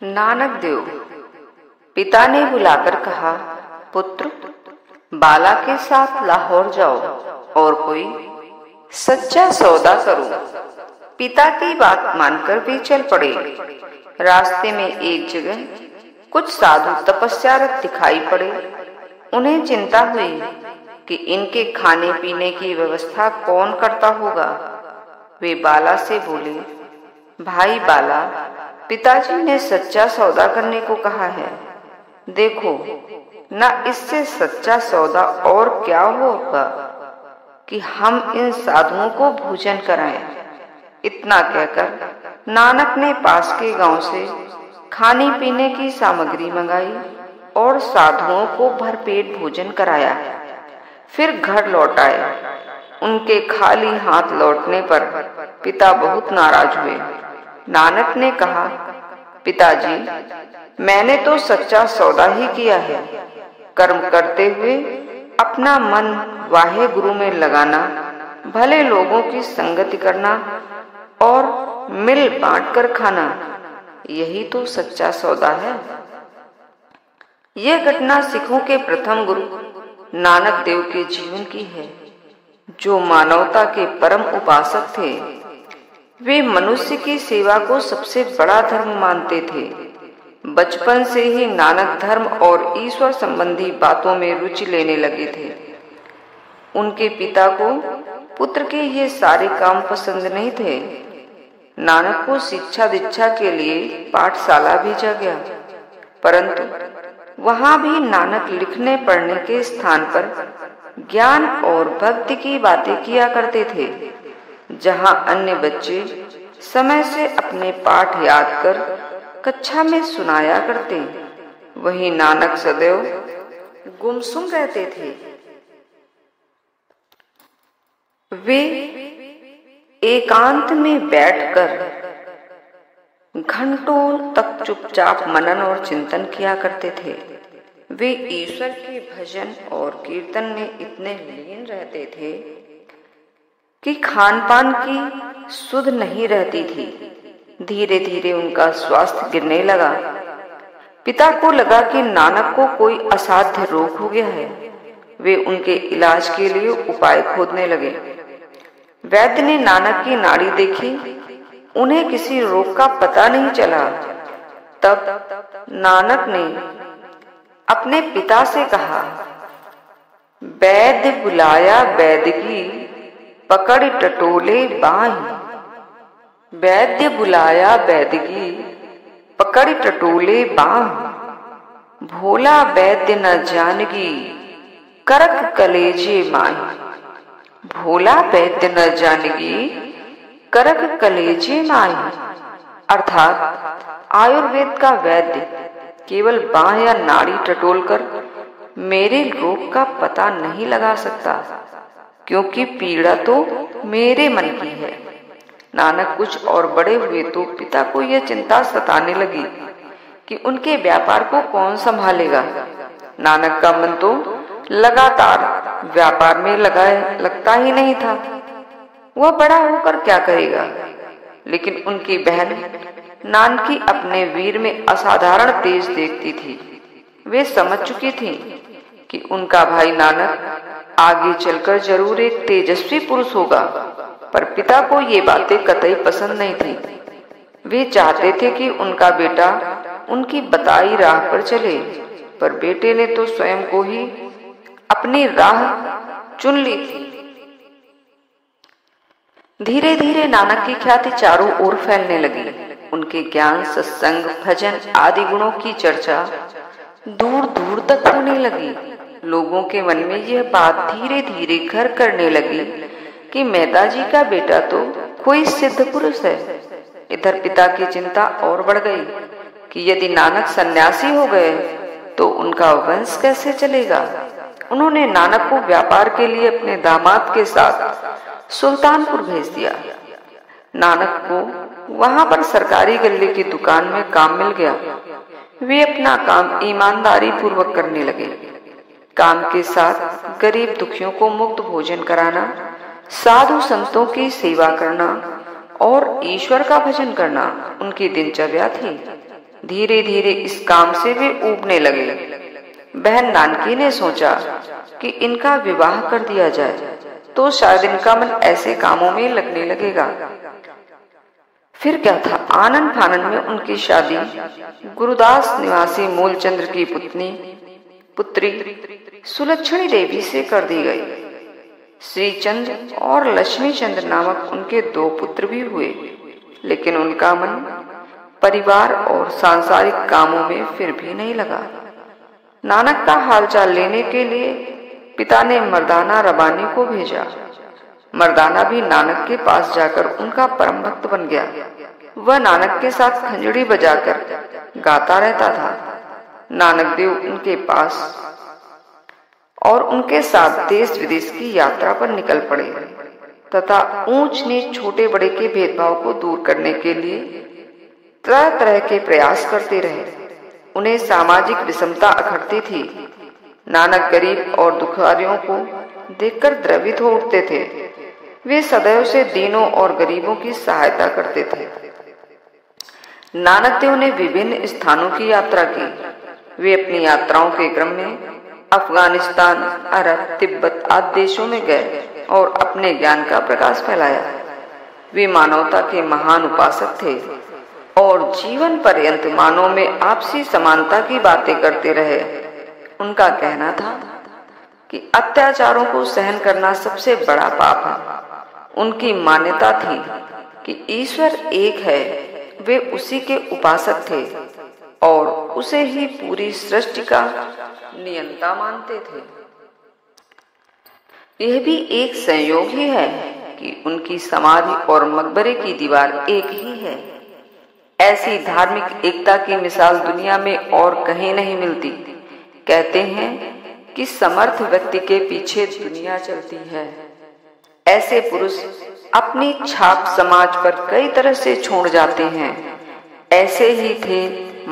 नानक देव पिता ने बुलाकर कहा, पुत्र, बाला के साथ लाहौर जाओ और कोई सच्चा सौदा करो। पिता की बात मानकर वे चल पड़े। रास्ते में एक जगह कुछ साधु तपस्यारत दिखाई पड़े। उन्हें चिंता हुई कि इनके खाने पीने की व्यवस्था कौन करता होगा। वे बाला से बोले, भाई बाला, पिताजी ने सच्चा सौदा करने को कहा है। देखो न इससे सच्चा सौदा और क्या होगा कि हम इन साधुओं को भोजन कराएं। इतना कहकर नानक ने पास के गांव से खाने पीने की सामग्री मंगाई और साधुओं को भरपेट भोजन कराया। फिर घर लौट आए। उनके खाली हाथ लौटने पर पिता बहुत नाराज हुए। नानक ने कहा, पिताजी, मैंने तो सच्चा सौदा ही किया है। कर्म करते हुए अपना मन वाहे गुरु में लगाना, भले लोगों की संगति करना और मिल बांट कर खाना, यही तो सच्चा सौदा है। यह घटना सिखों के प्रथम गुरु नानक देव के जीवन की है, जो मानवता के परम उपासक थे। वे मनुष्य की सेवा को सबसे बड़ा धर्म मानते थे। बचपन से ही नानक धर्म और ईश्वर संबंधी बातों में रुचि लेने लगे थे। उनके पिता को पुत्र के ये सारे काम पसंद नहीं थे। नानक को शिक्षा दीक्षा के लिए पाठशाला भेजा गया, परंतु वहां भी नानक लिखने पढ़ने के स्थान पर ज्ञान और भक्ति की बातें किया करते थे। जहां अन्य बच्चे समय से अपने पाठ याद कर कक्षा में सुनाया करते, वहीं नानक सदैव गुमसुम रहते थे। वे एकांत में बैठकर घंटों तक चुपचाप मनन और चिंतन किया करते थे। वे ईश्वर के भजन और कीर्तन में इतने लीन रहते थे कि खान पान की सुध नहीं रहती थी। धीरे धीरे उनका स्वास्थ्य गिरने लगा। पिता को लगा कि नानक को कोई असाध्य रोग हो गया है। वे उनके इलाज के लिए उपाय खोजने लगे। वैद्य ने नानक की नाड़ी देखी, उन्हें किसी रोग का पता नहीं चला। तब नानक ने अपने पिता से कहा, वैद्य बुलाया वैद्य की, पकड़ टटोले बाहीं। वैद्य बुलाया वैद्य की, पकड़ टटोले बाहीं। भोला वैद्य न जानगी, करक कलेजे माही। भोला वैद्य न जानगी, करक कलेजे माही। अर्थात आयुर्वेद का वैद्य केवल बाह या नाड़ी टटोलकर मेरे रोग का पता नहीं लगा सकता, क्योंकि पीड़ा तो मेरे मन की है। नानक कुछ और बड़े हुए तो पिता को यह चिंता सताने लगी कि उनके व्यापार को कौन संभालेगा। नानक का मन तो लगातार व्यापार में लगता ही नहीं था। वह बड़ा होकर क्या करेगा। लेकिन उनकी बहन नानकी अपने वीर में असाधारण तेज देखती थी। वे समझ चुकी थी कि उनका भाई नानक आगे चलकर जरूर एक तेजस्वी पुरुष होगा, पर पिता को ये बातें कतई पसंद नहीं थी। वे चाहते थे कि उनका बेटा उनकी बताई राह पर चले, पर बेटे ने तो स्वयं को ही अपनी राह चुन ली थी। धीरे धीरे नानक की ख्याति चारों ओर फैलने लगी। उनके ज्ञान, सत्संग, भजन आदि गुणों की चर्चा दूर दूर तक होने लगी। लोगों के मन में यह बात धीरे धीरे घर करने लगी कि मेहता जी का बेटा तो कोई सिद्ध पुरुष है। इधर पिता की चिंता और बढ़ गई कि यदि नानक सन्यासी हो गए तो उनका वंश कैसे चलेगा। उन्होंने नानक को व्यापार के लिए अपने दामाद के साथ सुल्तानपुर भेज दिया। नानक को वहां पर सरकारी गल्ले की दुकान में काम मिल गया। वे अपना काम ईमानदारी पूर्वक करने लगे। काम के साथ गरीब दुखियों को मुफ्त भोजन कराना, साधु संतों की सेवा करना और ईश्वर का भजन करना उनकी दिनचर्या थी। धीरे धीरे इस काम से वे ऊबने लगे। बहन नानकी ने सोचा कि इनका विवाह कर दिया जाए तो शायद इनका मन ऐसे कामों में लगने लगेगा। फिर क्या था, आनंद फानन में उनकी शादी गुरुदास निवासी मूलचंद्र की पुत्री सुलक्षणी देवी से कर दी गई। श्रीचंद्र और लक्ष्मी चंद्र नामक उनके 2 पुत्र भी हुए, लेकिन उनका मन परिवार और सांसारिक कामों में फिर भी नहीं लगा। नानक का हालचाल लेने के लिए पिता ने मर्दाना रबानी को भेजा। मर्दाना भी नानक के पास जाकर उनका परम भक्त बन गया। वह नानक के साथ खंजड़ी बजाकर गाता रहता था। नानक देव उनके पास और उनके साथ देश विदेश की यात्रा पर निकल पड़े तथा ऊंच नीच छोटे बड़े के भेदभाव को दूर करने के लिए तरह तरह के प्रयास करते रहे। उन्हें सामाजिक विषमता अखड़ती थी। नानक गरीब और दुखियारियों को देखकर द्रवित हो उठते थे। वे सदैव से दीनों और गरीबों की सहायता करते थे। नानक देव ने विभिन्न स्थानों की यात्रा की। वे अपनी यात्राओं के क्रम में अफगानिस्तान, अरब, तिब्बत आदि देशों में गए और अपने ज्ञान का प्रकाश फैलाया। वे मानवता के महान उपासक थे और जीवन पर्यंत मानव में आपसी समानता की बातें करते रहे। उनका कहना था कि अत्याचारों को सहन करना सबसे बड़ा पाप है। उनकी मान्यता थी कि ईश्वर एक है, वे उसी के उपासक थे और उसे ही पूरी सृष्टि का नियंता मानते थे। यह भी एक संयोग ही है कि उनकी समाधि और मकबरे की दीवार एक ही है। ऐसी धार्मिक एकता की मिसाल दुनिया में और कहीं नहीं मिलती। कहते हैं कि समर्थ व्यक्ति के पीछे दुनिया चलती है। ऐसे पुरुष अपनी छाप समाज पर कई तरह से छोड़ जाते हैं। ऐसे ही थे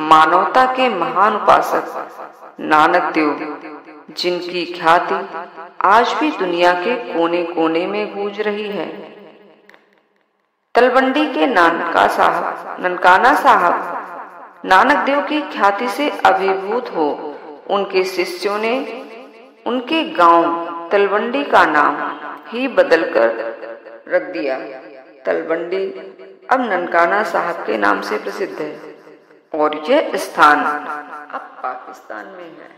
मानवता के महान उपासक नानक देव, जिनकी ख्याति आज भी दुनिया के कोने कोने में गूंज रही है। तलवंडी के ननकाना साहब नानक देव की ख्याति से अभिभूत हो उनके शिष्यों ने उनके गांव तलवंडी का नाम ही बदलकर रख दिया। तलवंडी अब ननकाना साहब के नाम से प्रसिद्ध है और यह स्थान अब पाकिस्तान में है।